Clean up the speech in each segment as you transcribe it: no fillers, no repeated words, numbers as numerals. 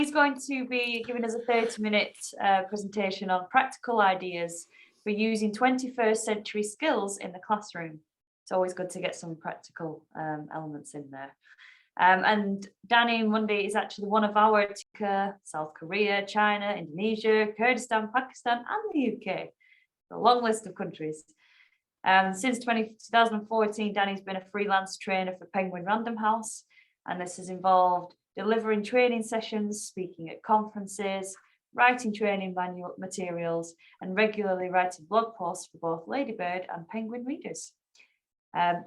He's going to be giving us a 30-minute presentation on practical ideas for using 21st century skills in the classroom. It's always good to get some practical elements in there. And Dani Mundy is actually one of our South Korea, China, Indonesia, Kurdistan, Pakistan, and the UK. A long list of countries. Since 2014, Dani's been a freelance trainer for Penguin Random House, and this has involved delivering training sessions, speaking at conferences, writing training manual materials, and regularly writing blog posts for both Ladybird and Penguin readers.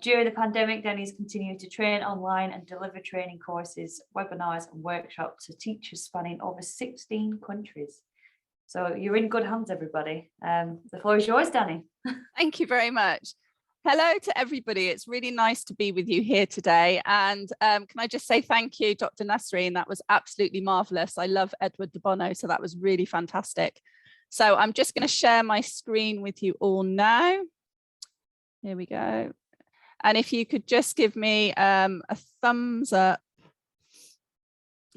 During the pandemic, Dani's continued to train online and deliver training courses, webinars, and workshops to teachers spanning over 16 countries. So you're in good hands, everybody. The floor is yours, Dani. Thank you very much. Hello to everybody. It's really nice to be with you here today. And can I just say thank you, Dr. Nasreen? That was absolutely marvelous. I love Edward de Bono, so that was really fantastic. So I'm just going to share my screen with you all now. Here we go. And if you could just give me a thumbs up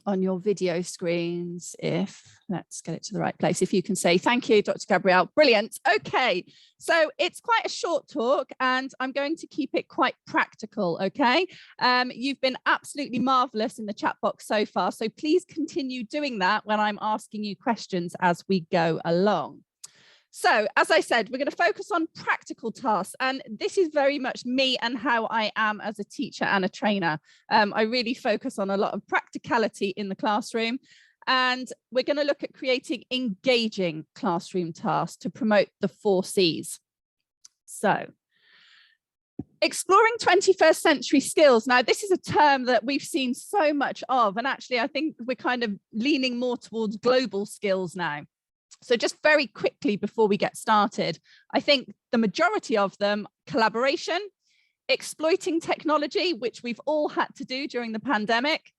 on your video screens, let's get it to the right place. If you can say, thank you, Dr. Gabrielle, brilliant. Okay, so it's quite a short talk and I'm going to keep it quite practical, okay? You've been absolutely marvelous in the chat box so far, so please continue doing that when I'm asking you questions as we go along. So, as I said, we're going to focus on practical tasks, and this is very much me and how I am as a teacher and a trainer. I really focus on a lot of practicality in the classroom, and we're going to look at creating engaging classroom tasks to promote the 4 C's. So, exploring 21st century skills. Now, this is a term that we've seen so much of, and actually, I think we're kind of leaning more towards global skills now. So just very quickly before we get started, I think the majority of them, collaboration, exploiting technology, which we've all had to do during the pandemic,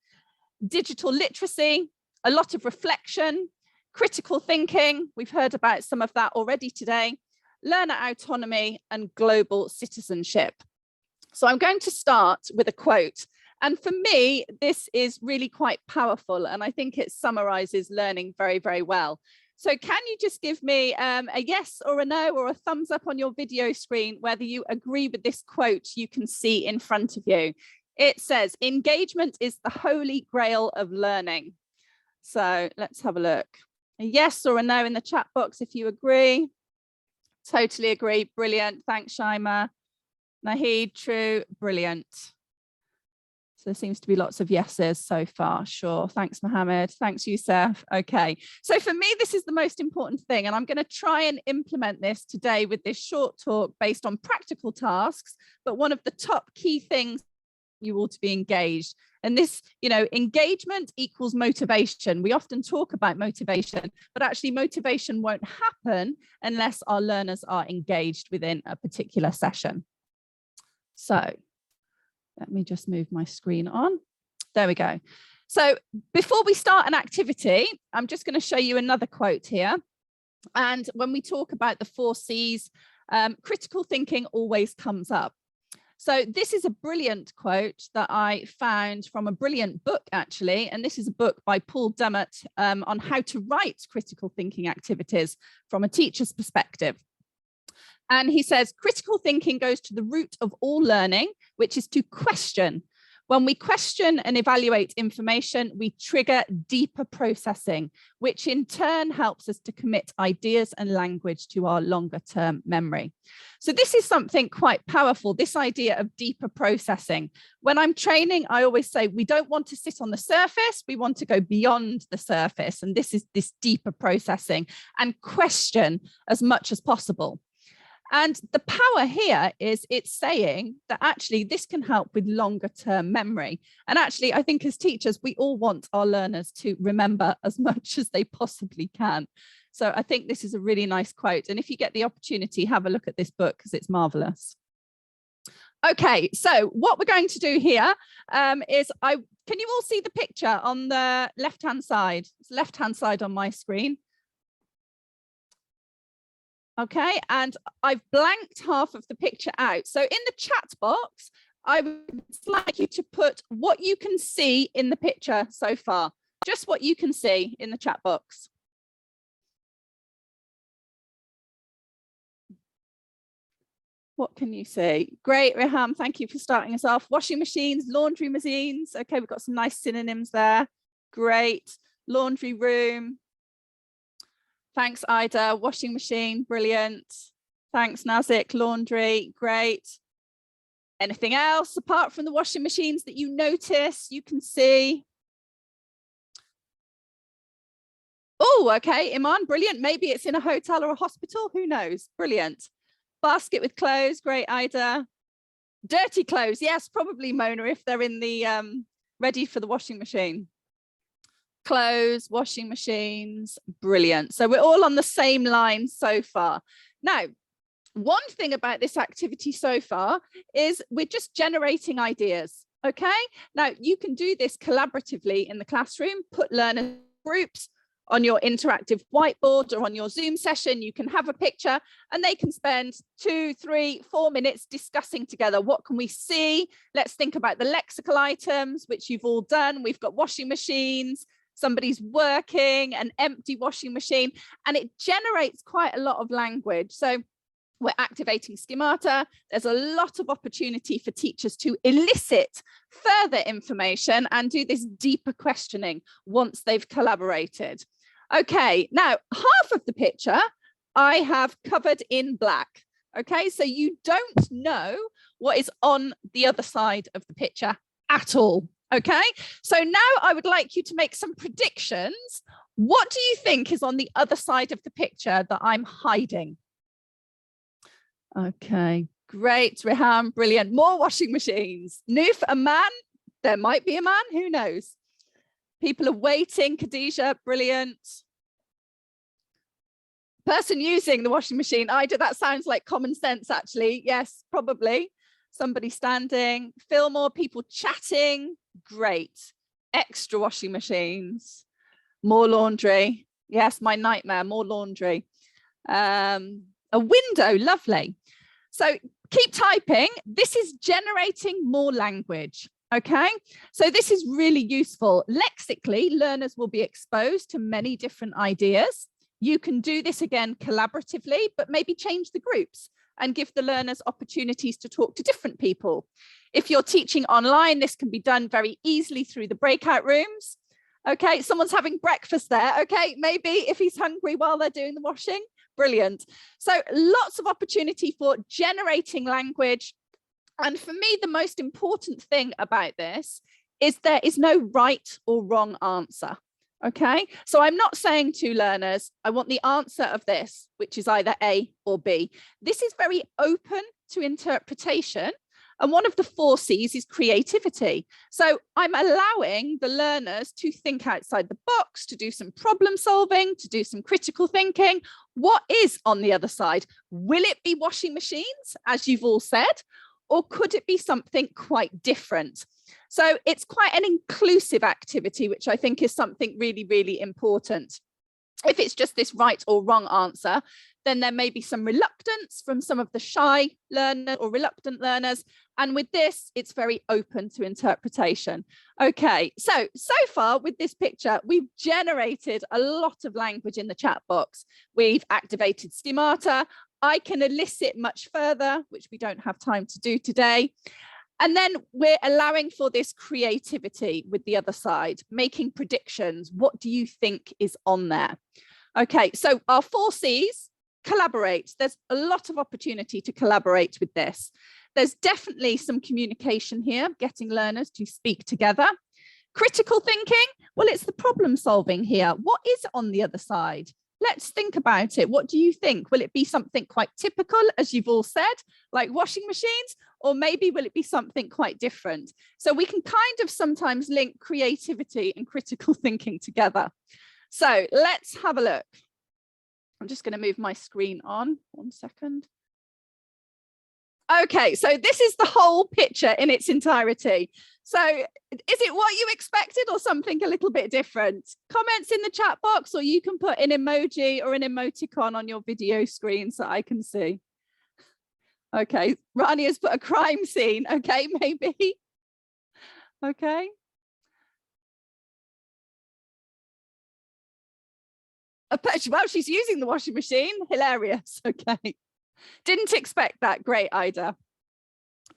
digital literacy, a lot of reflection, critical thinking, we've heard about some of that already today, learner autonomy, and global citizenship. So I'm going to start with a quote. And for me, this is really quite powerful, and I think it summarizes learning very, very well. So can you just give me a yes or a no or a thumbs up on your video screen, whether you agree with this quote you can see in front of you? It says, engagement is the holy grail of learning. So let's have a look. A yes or a no in the chat box if you agree. Totally agree. Brilliant. Thanks, Shaima. Nahid, true. Brilliant. So there seems to be lots of yeses so far. Sure. Thanks, Mohammed. Thanks, Youssef. Okay. So for me, this is the most important thing. And I'm going to try and implement this today with this short talk based on practical tasks. But one of the top key things, you ought to be engaged. And this, engagement equals motivation. We often talk about motivation, but actually motivation won't happen unless our learners are engaged within a particular session. So let me just move my screen on. There we go. So before we start an activity, I'm just going to show you another quote here. And when we talk about the 4 C's, critical thinking always comes up. So this is a brilliant quote that I found from a brilliant book, actually. And this is a book by Paul Dummett on how to write critical thinking activities from a teacher's perspective. And he says, critical thinking goes to the root of all learning, which is to question. When we question and evaluate information, we trigger deeper processing, which in turn helps us to commit ideas and language to our longer term memory. So this is something quite powerful, this idea of deeper processing. When I'm training, I always say we don't want to sit on the surface, we want to go beyond the surface. And this is this deeper processing and question as much as possible. And the power here is it's saying that actually this can help with longer term memory. And actually, I think as teachers, we all want our learners to remember as much as they possibly can. So I think this is a really nice quote. And if you get the opportunity, have a look at this book because it's marvelous. Okay, so what we're going to do here is can you all see the picture on the left-hand side? It's left-hand side on my screen. Okay, and I've blanked half of the picture out. So in the chat box, I would like you to put what you can see in the picture so far. Just what you can see in the chat box. What can you see? Great, Reham, thank you for starting us off. Washing machines, laundry machines. Okay, we've got some nice synonyms there. Great. Laundry room. Thanks, Ida. Washing machine, brilliant. Thanks, Nazik. Laundry, great. Anything else apart from the washing machines that you notice, you can see? Oh, okay, Iman, brilliant. Maybe it's in a hotel or a hospital, who knows? Brilliant. Basket with clothes, great, Ida. Dirty clothes, yes, probably, Mona, if they're in the ready for the washing machine. Clothes, washing machines, brilliant. So we're all on the same line so far. Now, one thing about this activity so far is we're just generating ideas, okay? Now, you can do this collaboratively in the classroom, put learner groups on your interactive whiteboard or on your Zoom session. You can have a picture and they can spend 2, 3, 4 minutes discussing together. What can we see? Let's think about the lexical items, which you've all done. We've got washing machines, somebody's working, an empty washing machine, and it generates quite a lot of language. So we're activating schemata. There's a lot of opportunity for teachers to elicit further information and do this deeper questioning once they've collaborated. Okay, now half of the picture I have covered in black. Okay, so you don't know what is on the other side of the picture at all. Okay, so now I would like you to make some predictions. What do you think is on the other side of the picture that I'm hiding? Okay, great, Reham, brilliant. More washing machines. Noof, a man? There might be a man, who knows? People are waiting. Khadija, brilliant. Person using the washing machine. Ida, that sounds like common sense, actually. Yes, probably. Somebody standing. Fillmore, people chatting. Great. Extra washing machines. More laundry. Yes, my nightmare, more laundry. A window, lovely. So keep typing. This is generating more language. Okay, so this is really useful. Lexically, learners will be exposed to many different ideas. You can do this again collaboratively, but maybe change the groups and give the learners opportunities to talk to different people. If you're teaching online, this can be done very easily through the breakout rooms. Okay, someone's having breakfast there. Okay, maybe if he's hungry while they're doing the washing, brilliant. So lots of opportunity for generating language. And for me, the most important thing about this is there is no right or wrong answer. Okay, so I'm not saying to learners, I want the answer of this, which is either A or B. This is very open to interpretation. And one of the 4 C's is creativity. So I'm allowing the learners to think outside the box, to do some problem solving, to do some critical thinking. What is on the other side? Will it be washing machines, as you've all said? Or could it be something quite different? So it's quite an inclusive activity, which I think is something really, really important. If it's just this right or wrong answer, then there may be some reluctance from some of the shy learners or reluctant learners. And with this, it's very open to interpretation. Okay, so far with this picture, we've generated a lot of language in the chat box. We've activated schemata. I can elicit much further, which we don't have time to do today. And then we're allowing for this creativity with the other side, making predictions. What do you think is on there? Okay, so our 4 C's, collaborate. There's a lot of opportunity to collaborate with this. There's definitely some communication here, getting learners to speak together. Critical thinking, well, it's the problem solving here. What is on the other side? Let's think about it. What do you think? Will it be something quite typical, as you've all said, like washing machines, or maybe will it be something quite different? So we can kind of sometimes link creativity and critical thinking together. So let's have a look. I'm just going to move my screen on. 1 second. Okay, so this is the whole picture in its entirety. So is it what you expected or something a little bit different? Comments in the chat box, or you can put an emoji or an emoticon on your video screen so I can see. Okay, Rani has put a crime scene. Okay, maybe. Okay. Well, she's using the washing machine. Hilarious. Okay. Didn't expect that. Great, Ida.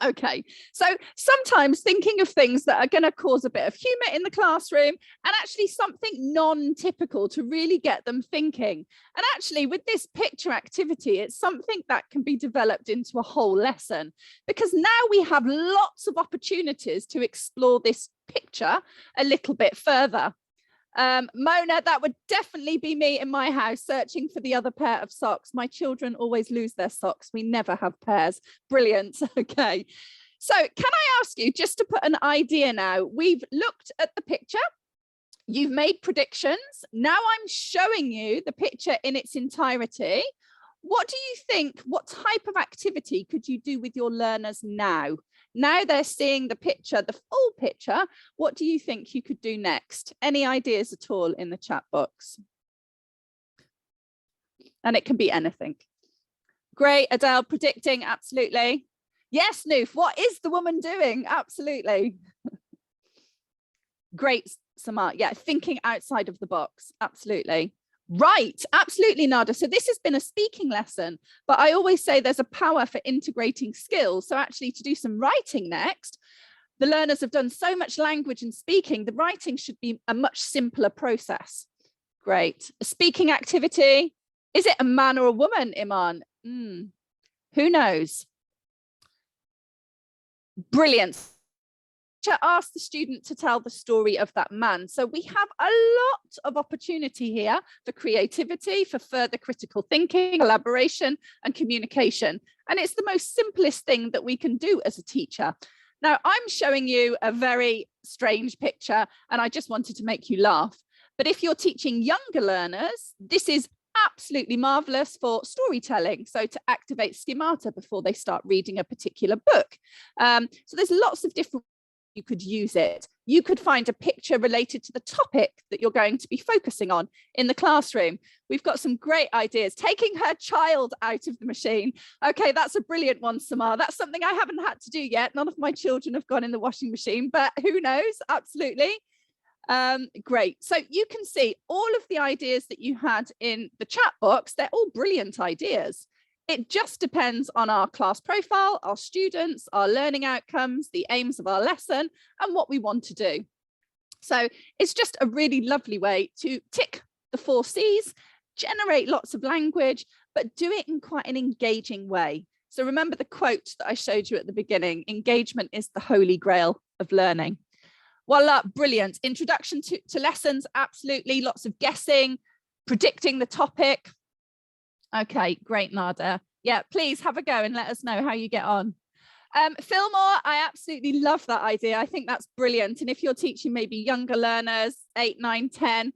Okay, so sometimes thinking of things that are going to cause a bit of humour in the classroom and actually something non-typical to really get them thinking. And actually with this picture activity, it's something that can be developed into a whole lesson, because now we have lots of opportunities to explore this picture a little bit further. Mona, that would definitely be me in my house searching for the other pair of socks. My children always lose their socks. We never have pairs. Brilliant. Okay. So can I ask you just to put an idea now? We've looked at the picture. You've made predictions. Now I'm showing you the picture in its entirety. What do you think? What type of activity could you do with your learners now? Now they're seeing the picture, the full picture. What do you think you could do next? Any ideas at all in the chat box? And it can be anything. Great, Adele, predicting, absolutely. Yes, Noof, what is the woman doing? Absolutely. Great, Samar. Yeah, thinking outside of the box. Absolutely. Right, absolutely, Nada. So this has been a speaking lesson, but I always say there's a power for integrating skills. So actually to do some writing next, the learners have done so much language and speaking, the writing should be a much simpler process. Great. A speaking activity. Is it a man or a woman, Iman? Who knows? Brilliant. To ask the student to tell the story of that man. So we have a lot of opportunity here for creativity, for further critical thinking, collaboration and communication. And it's the most simplest thing that we can do as a teacher. Now, I'm showing you a very strange picture and I just wanted to make you laugh. But if you're teaching younger learners, this is absolutely marvelous for storytelling. So to activate schemata before they start reading a particular book. So there's lots of different you could use it. You could find a picture related to the topic that you're going to be focusing on in the classroom. We've got some great ideas. Taking her child out of the machine. Okay, that's a brilliant one, Samar. That's something I haven't had to do yet. None of my children have gone in the washing machine, but who knows? Absolutely. Great. So you can see all of the ideas that you had in the chat box. They're all brilliant ideas. It just depends on our class profile, our students, our learning outcomes, the aims of our lesson, and what we want to do. So it's just a really lovely way to tick the 4 C's, generate lots of language, but do it in quite an engaging way. So remember the quote that I showed you at the beginning, engagement is the holy grail of learning. Voila, brilliant. Introduction to lessons, absolutely. Lots of guessing, predicting the topic. Okay, great, Nada. Yeah, please have a go and let us know how you get on. Fillmore, I absolutely love that idea. I think that's brilliant. And if you're teaching maybe younger learners, 8, 9, 10,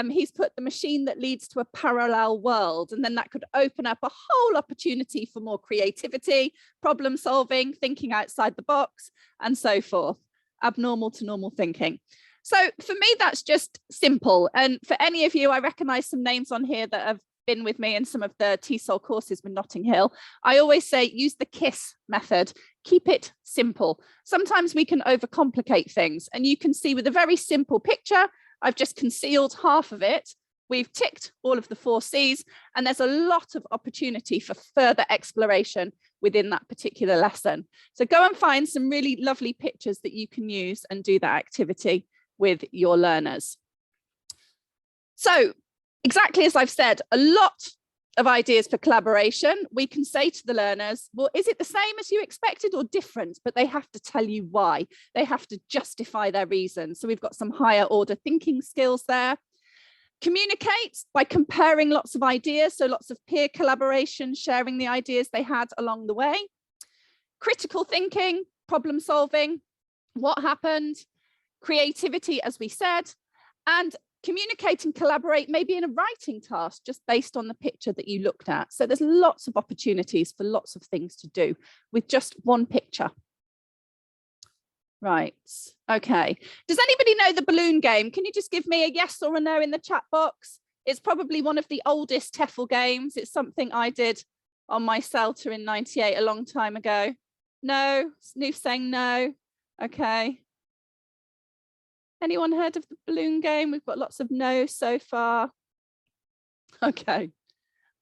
he's put the machine that leads to a parallel world. And then that could open up a whole opportunity for more creativity, problem solving, thinking outside the box, and so forth. Abnormal to normal thinking. So for me, that's just simple. And for any of you, I recognize some names on here that have been with me in some of the TESOL courses with Notting Hill. I always say use the KISS method. Keep it simple. Sometimes we can overcomplicate things, and you can see with a very simple picture, I've just concealed half of it. We've ticked all of the 4 C's, and there's a lot of opportunity for further exploration within that particular lesson. So go and find some really lovely pictures that you can use and do that activity with your learners. So exactly as I've said, a lot of ideas for collaboration. We can say to the learners, well, is it the same as you expected or different? But they have to tell you why. They have to justify their reasons. So we've got some higher order thinking skills there. Communicate by comparing lots of ideas. So lots of peer collaboration, sharing the ideas they had along the way. Critical thinking, problem solving, what happened, creativity, as we said, and communicate and collaborate maybe in a writing task just based on the picture that you looked at. So there's lots of opportunities for lots of things to do with just one picture. Right, okay. Does anybody know the balloon game? Can you just give me a yes or a no in the chat box? It's probably one of the oldest TEFL games. It's something I did on my CELTA in '98, a long time ago. No, Snoof saying no. Okay. Anyone heard of the balloon game? We've got lots of no so far. Okay,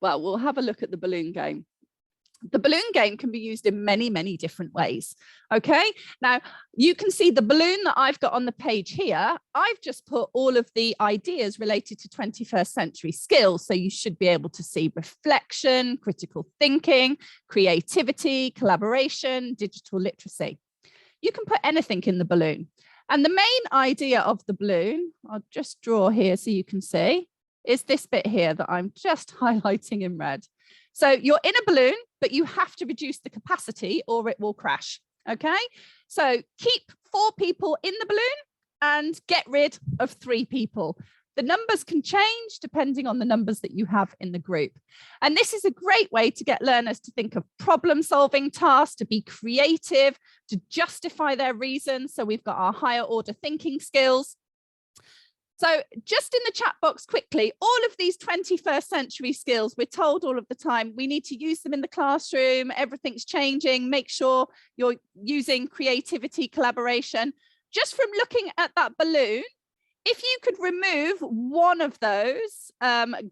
well, we'll have a look at the balloon game. The balloon game can be used in many, many different ways. Okay, now you can see the balloon that I've got on the page here. I've just put all of the ideas related to 21st century skills. So you should be able to see reflection, critical thinking, creativity, collaboration, digital literacy. You can put anything in the balloon. And the main idea of the balloon, I'll just draw here so you can see, is this bit here that I'm just highlighting in red. So you're in a balloon, but you have to reduce the capacity or it will crash. Okay, so keep 4 people in the balloon and get rid of 3 people. The numbers can change depending on the numbers that you have in the group. And this is a great way to get learners to think of problem-solving tasks, to be creative, to justify their reasons. So we've got our higher order thinking skills. So just in the chat box quickly, all of these 21st century skills, we're told all of the time, we need to use them in the classroom, everything's changing, make sure you're using creativity, collaboration. Just from looking at that balloon, if you could remove one of those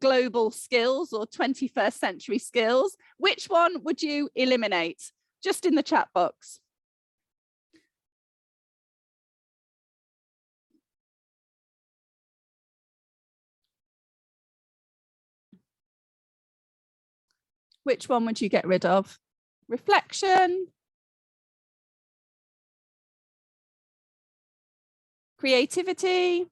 global skills or 21st century skills, which one would you eliminate? Just in the chat box. Which one would you get rid of? Reflection, creativity,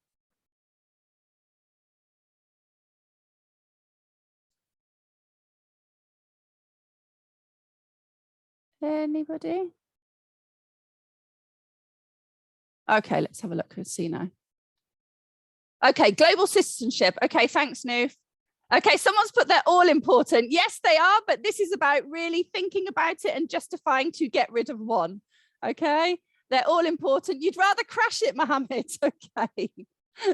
anybody? Okay, let's have a look and see now. Okay, global citizenship. Okay, thanks, Noof. Okay, someone's put they're all important. Yes, they are, but this is about really thinking about it and justifying to get rid of one. Okay, they're all important. You'd rather crash it, Mohammed. Okay,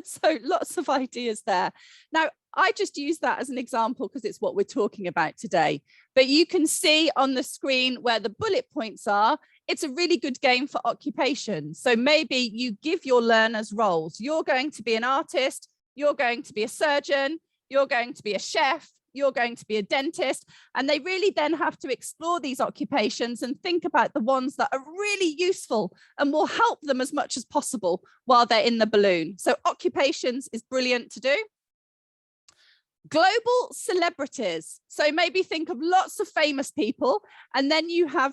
so lots of ideas there. Now, I just use that as an example because it's what we're talking about today. But you can see on the screen where the bullet points are. It's a really good game for occupation. So maybe you give your learners roles. You're going to be an artist. You're going to be a surgeon. You're going to be a chef, you're going to be a dentist, and they really then have to explore these occupations and think about the ones that are really useful and will help them as much as possible while they're in the balloon. So occupations is brilliant to do. Global celebrities. So maybe think of lots of famous people, and then you have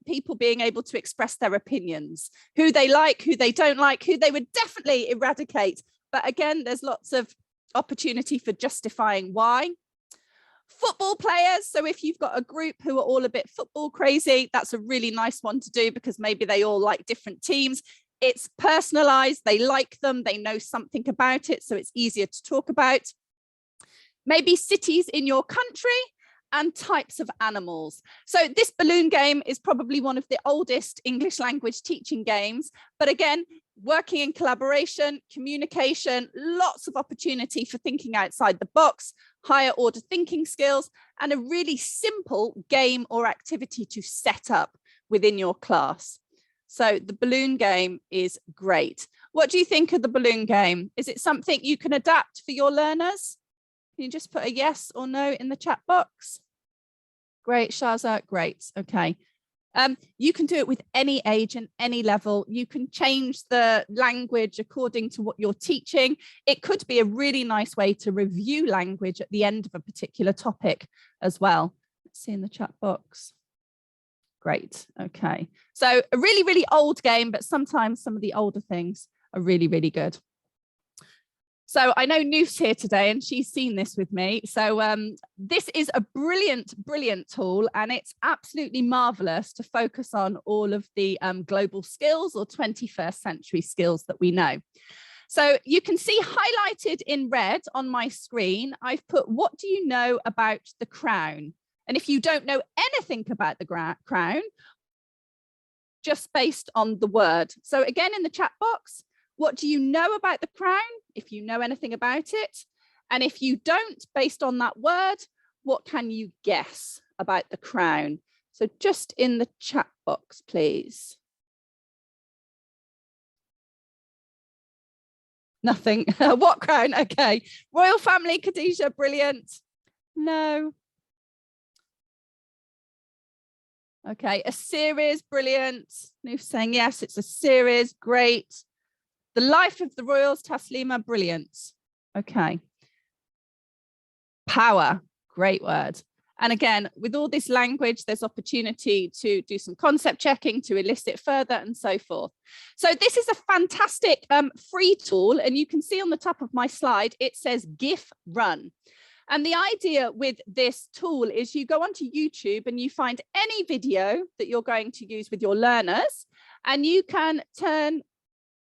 people being able to express their opinions, who they like, who they don't like, who they would definitely eradicate. But again, there's lots of opportunity for justifying why. Football players, so if you've got a group who are all a bit football crazy, that's a really nice one to do because maybe they all like different teams. It's personalized, they like them, they know something about it, so it's easier to talk about. Maybe cities in your country and types of animals. So this balloon game is probably one of the oldest English language teaching games, but again, working in collaboration, communication, lots of opportunity for thinking outside the box, higher order thinking skills, and a really simple game or activity to set up within your class. So the balloon game is great. What do you think of the balloon game? Is it something you can adapt for your learners? Can you just put a yes or no in the chat box? Great, Shaza, great, okay. You can do it with any age and any level. You can change the language according to what you're teaching. It could be a really nice way to review language at the end of a particular topic as well. Let's see in the chat box. Great, okay. So a really, really old game, but sometimes some of the older things are really, really good. So I know Noof's here today and she's seen this with me. So this is a brilliant, brilliant tool, and it's absolutely marvelous to focus on all of the global skills or 21st century skills that we know. So you can see highlighted in red on my screen, I've put, what do you know about the crown? And if you don't know anything about the crown, just based on the word. So again, in the chat box, what do you know about the crown? If you know anything about it. And if you don't, based on that word, what can you guess about the crown? So just in the chat box, please. Nothing. What crown? Okay. Royal family, Khadija, brilliant. No. Okay, a series, brilliant. Noof saying yes, it's a series, great. The life of the royals, Taslima, brilliant. Okay. Power, great word. And again, with all this language, there's opportunity to do some concept checking, to elicit further and so forth. So this is a fantastic free tool. And you can see on the top of my slide, it says Giffron. And the idea with this tool is you go onto YouTube and you find any video that you're going to use with your learners, and you can turn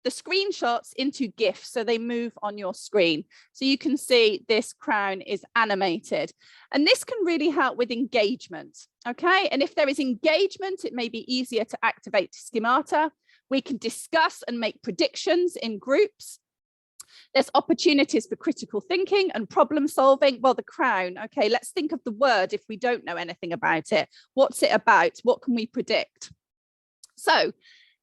the screenshots into GIFs so they move on your screen. So you can see this crown is animated, and this can really help with engagement. Okay, and if there is engagement, it may be easier to activate schemata. We can discuss and make predictions in groups. There's opportunities for critical thinking and problem solving. Well, the crown, okay, let's think of the word if we don't know anything about it. What's it about? What can we predict? So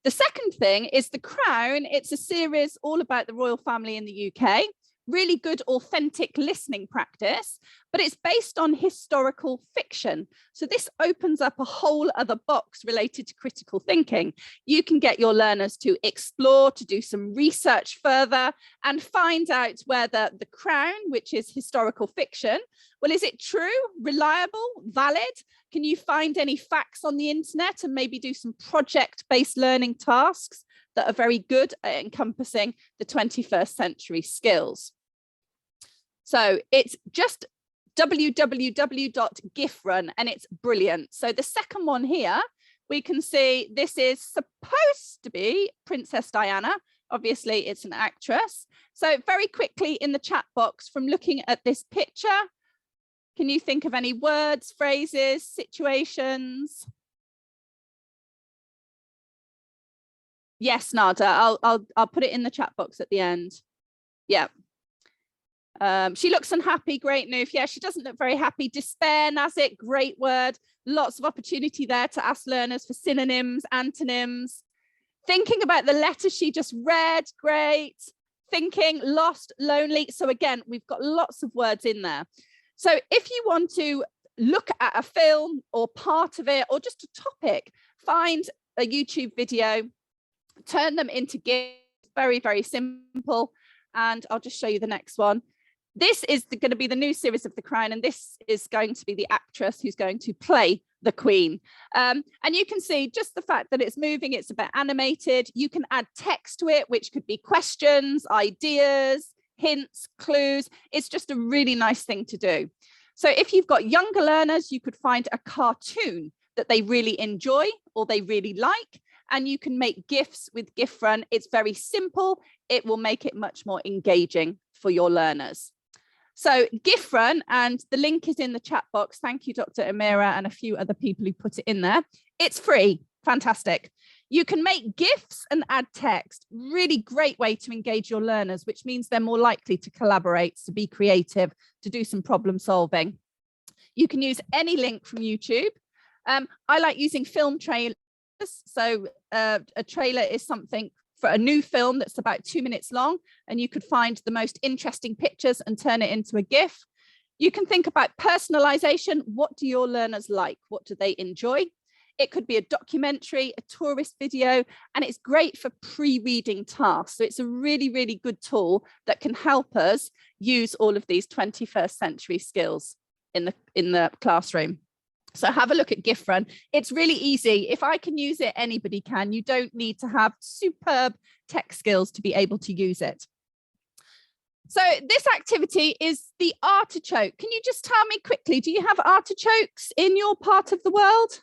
the second thing is the crown. It's a series all about the royal family in the UK. Really good, authentic listening practice, but it's based on historical fiction. So this opens up a whole other box related to critical thinking. You can get your learners to explore, to do some research further, and find out whether the crown, which is historical fiction, well, is it true, reliable, valid? Can you find any facts on the internet and maybe do some project-based learning tasks that are very good at encompassing the 21st century skills? So it's just www.giffron, and it's brilliant. So the second one here, we can see this is supposed to be Princess Diana. Obviously, it's an actress. So very quickly in the chat box, from looking at this picture, can you think of any words, phrases, situations? Yes, Nada, I'll put it in the chat box at the end. Yeah. She looks unhappy. Great, Noof. Yeah, she doesn't look very happy. Despair, Nazik, great word. Lots of opportunity there to ask learners for synonyms, antonyms. Thinking about the letter she just read, great. Thinking, lost, lonely. So again, we've got lots of words in there. So if you want to look at a film or part of it, or just a topic, find a YouTube video, turn them into GIFs. Very, very simple. And I'll just show you the next one. This is going to be the new series of The Crown, and this is going to be the actress who's going to play the Queen. And you can see just the fact that it's moving, it's a bit animated. You can add text to it, which could be questions, ideas, hints, clues. It's just a really nice thing to do. So if you've got younger learners, you could find a cartoon that they really enjoy or they really like, and you can make GIFs with Giffron. It's very simple. It will make it much more engaging for your learners. So Giffron, and the link is in the chat box. Thank you, Dr. Amira, and a few other people who put it in there. It's free. Fantastic. You can make GIFs and add text. Really great way to engage your learners, which means they're more likely to collaborate, to be creative, to do some problem solving. You can use any link from YouTube. I like using film trailers. So a trailer is something for a new film that's about 2 minutes long, and you could find the most interesting pictures and turn it into a GIF. You can think about personalization. What do your learners like? What do they enjoy? It could be a documentary, a tourist video, and it's great for pre-reading tasks. So it's a really, really good tool that can help us use all of these 21st century skills in the classroom. So have a look at Giffron. It's really easy. If I can use it, anybody can. You don't need to have superb tech skills to be able to use it. So this activity is the artichoke. Can you just tell me quickly, do you have artichokes in your part of the world?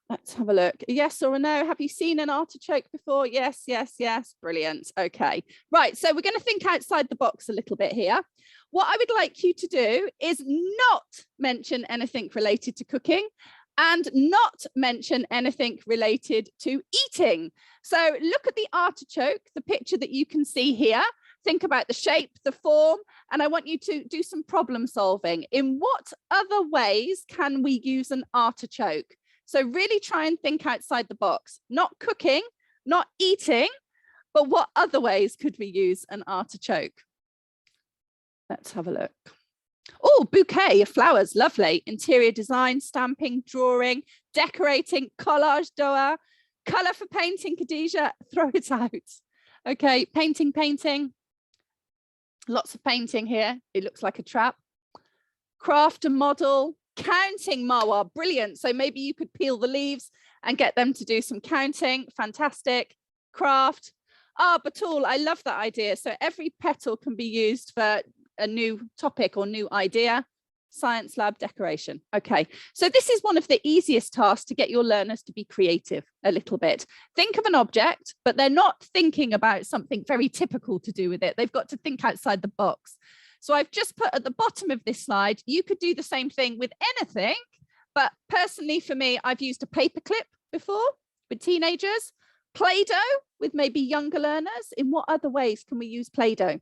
Let's have a look. A yes or a no? Have you seen an artichoke before? Yes, yes, yes. Brilliant. Okay. Right. So we're going to think outside the box a little bit here. What I would like you to do is not mention anything related to cooking and not mention anything related to eating. So look at the artichoke, the picture that you can see here. Think about the shape, the form, and I want you to do some problem solving. In what other ways can we use an artichoke? So really try and think outside the box, not cooking, not eating, But what other ways could we use an artichoke? Let's have a look. Oh, bouquet of flowers, lovely. Interior design, stamping, drawing, decorating, collage, doa, colour for painting, Khadija, throw it out. Okay, painting. Lots of painting here. It looks like a trap. Craft and model, counting, Marwa, brilliant. So maybe you could peel the leaves and get them to do some counting. Fantastic. Craft. Ah, Batul, I love that idea. So every petal can be used for a new topic or new idea. Science lab decoration. Okay, so this is one of the easiest tasks to get your learners to be creative a little bit. Think of an object, but they're not thinking about something very typical to do with it. They've got to think outside the box. So I've just put at the bottom of this slide, you could do the same thing with anything, but personally for me, I've used a paperclip before with teenagers, Play-Doh with maybe younger learners. In what other ways can we use Play-Doh?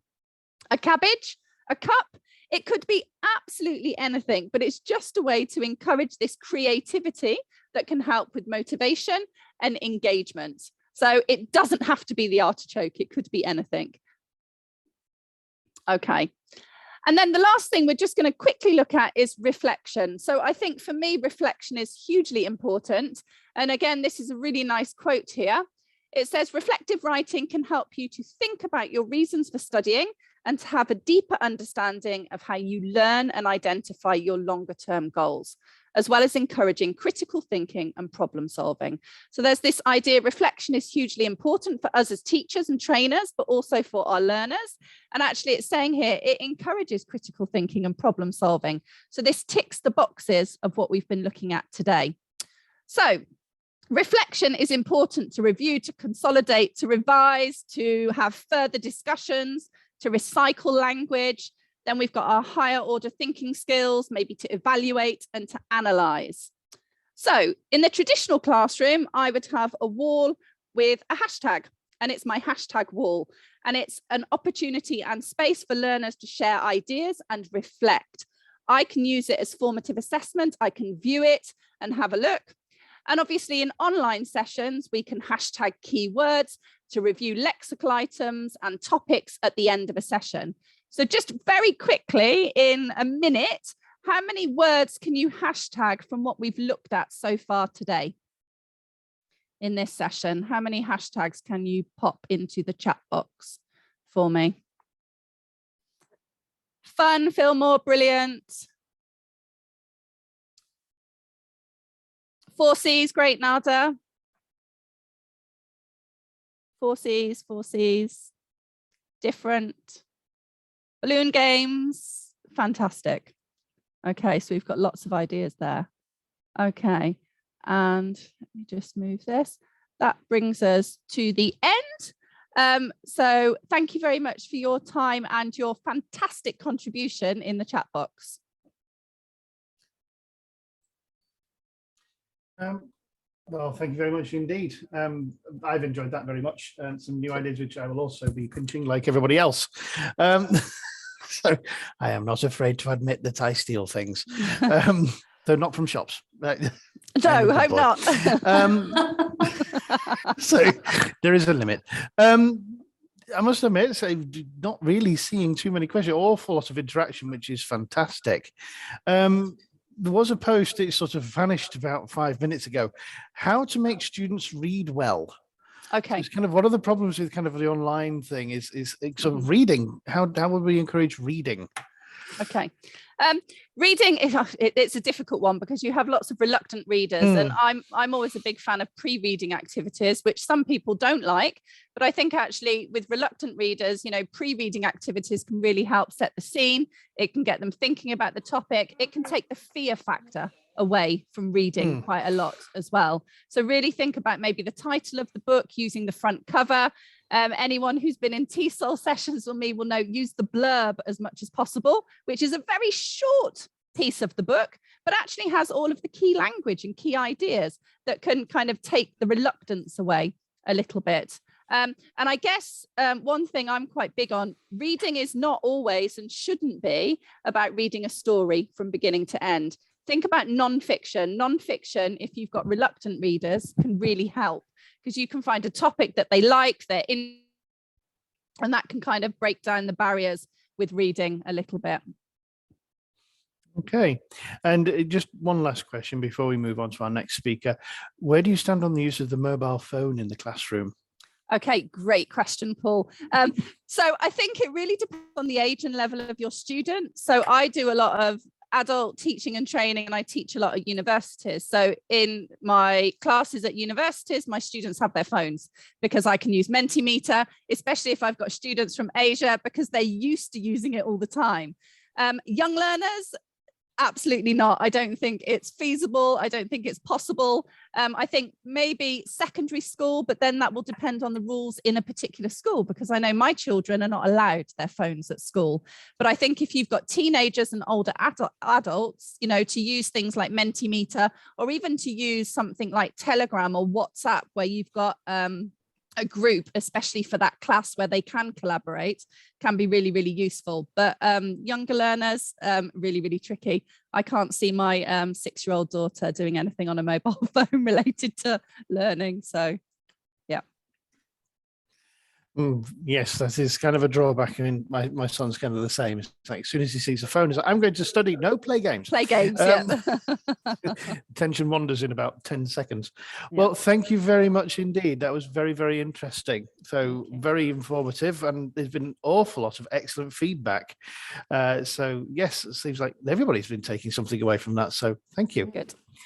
A cabbage, a cup. It could be absolutely anything, but it's just a way to encourage this creativity that can help with motivation and engagement. So it doesn't have to be the artichoke, it could be anything. Okay. And then the last thing we're just going to quickly look at is reflection. So I think for me, reflection is hugely important. And again, this is a really nice quote here. It says, reflective writing can help you to think about your reasons for studying and to have a deeper understanding of how you learn and identify your longer term goals, as well as encouraging critical thinking and problem solving. So there's this idea, reflection is hugely important for us as teachers and trainers, but also for our learners. And actually it's saying here, it encourages critical thinking and problem solving. So this ticks the boxes of what we've been looking at today. So reflection is important to review, to consolidate, to revise, to have further discussions, to recycle language. Then we've got our higher order thinking skills, maybe to evaluate and to analyze. So in the traditional classroom, I would have a wall with a hashtag, and it's my hashtag wall. And it's an opportunity and space for learners to share ideas and reflect. I can use it as formative assessment. I can view it and have a look. And obviously in online sessions, we can hashtag keywords to review lexical items and topics at the end of a session. So just very quickly in a minute, how many words can you hashtag from what we've looked at so far today in this session? How many hashtags can you pop into the chat box for me? Fun, Fillmore, brilliant. 4Cs, great, Nada. 4Cs, different. Balloon games, fantastic. Okay, so we've got lots of ideas there. Okay, and let me just move this. That brings us to the end. So thank you very much for your time and your fantastic contribution in the chat box. Well, thank you very much indeed. I've enjoyed that very much, and some new ideas which I will also be pinching like everybody else. So I am not afraid to admit that I steal things, though not from shops. No, hope not. So there is a limit. I must admit, so not really seeing too many questions, awful lot of interaction, which is fantastic. There was a post, it sort of vanished about 5 minutes ago, how to make students read well. Okay. So it's kind of one of the problems with kind of the online thing is sort of reading. How would we encourage reading? Okay. Reading, it's a difficult one because you have lots of reluctant readers, and I'm always a big fan of pre-reading activities, which some people don't like, but I think actually with reluctant readers, you know, pre-reading activities can really help set the scene. It can get them thinking about the topic. It can take the fear factor away from reading quite a lot as well. So really think about maybe the title of the book, using the front cover. Anyone who's been in TESOL sessions with me will know, use the blurb as much as possible, which is a very short piece of the book, but actually has all of the key language and key ideas that can kind of take the reluctance away a little bit. And I guess one thing I'm quite big on, reading is not always and shouldn't be about reading a story from beginning to end. Think about non-fiction. Non-fiction, if you've got reluctant readers, can really help because you can find a topic that they like, they're And that can kind of break down the barriers with reading a little bit. Okay, and just one last question before we move on to our next speaker. Where do you stand on the use of the mobile phone in the classroom? Okay, great question, Paul. So I think it really depends on the age and level of your student. So I do a lot of adult teaching and training, and I teach a lot at universities. So in my classes at universities, my students have their phones because I can use Mentimeter, especially if I've got students from Asia, because they're used to using it all the time. Young learners, absolutely not. I don't think it's feasible. I don't think it's possible. I think maybe secondary school, but then that will depend on the rules in a particular school, because I know my children are not allowed their phones at school. But I think if you've got teenagers and older adults, you know, to use things like Mentimeter, or even to use something like Telegram or WhatsApp, where you've got a group, especially for that class where they can collaborate, can be really, really useful. But younger learners, really, really tricky. I can't see my 6-year-old daughter doing anything on a mobile phone related to learning. So, yeah. Yes, that is kind of a drawback. I mean, my son's kind of the same. It's like, as soon as he sees a phone, he's like, I'm going to study, no play games. Play games, yeah. Attention wanders in about 10 seconds. Yeah. Well, thank you very much indeed. That was very, very interesting. So very informative, and there's been an awful lot of excellent feedback. So yes, it seems like everybody's been taking something away from that. So thank you. Good.